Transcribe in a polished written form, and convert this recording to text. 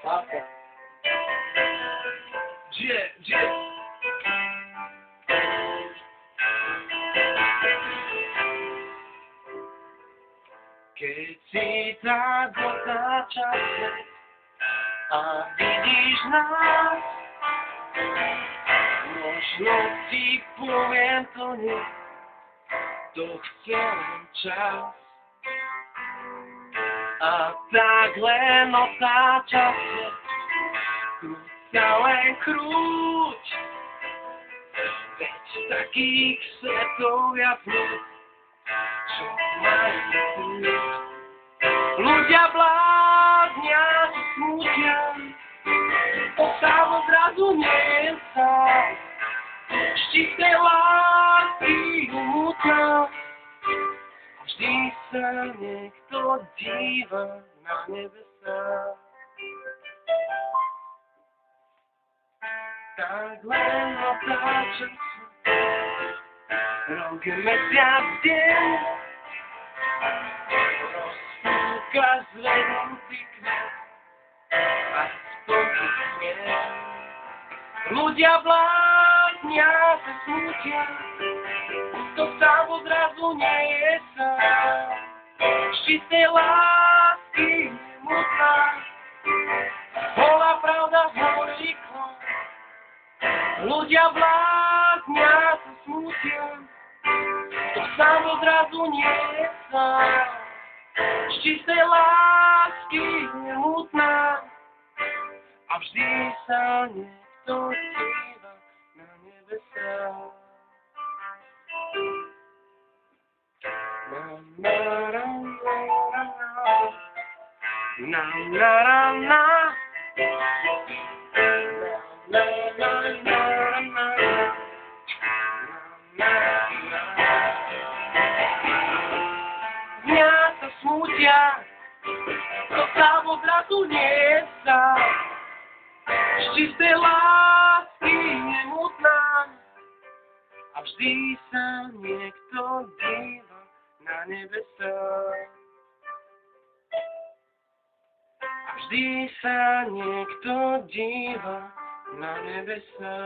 Gdzie? Keď si tak otáča svet a vidíš nás, možno ti poviem to nie, to chce len čas. A tak len otáča svet, krúť sa len krúť, veď takých svetov viac nie, čo majú kľúč. Ľudia bláznia, čo smútia, to sa odrazu nie sa, z čistej lásky umútna. Vždy sa niekto díva na nebesá. Tak len otáča sa, rok, mesiac, deň, rozpúka zvednutý kvet a spokojne. Ľudia bláznia, sa smútia, to sa odrazu nie sa, z čistej lásky nemutná. Bola pravda horýchla, ľudia bláznia, sa smútia, to sa odrazu nie sa, z čistej lásky nemutná. A vždy sa niekto díva na nebesá. Dňa sa smútia, to sa odrazu nie sa, z čistej lásky nemutná. A vždy sa niekto díva na nebesá. A vždy sa niekto díva na nebesá.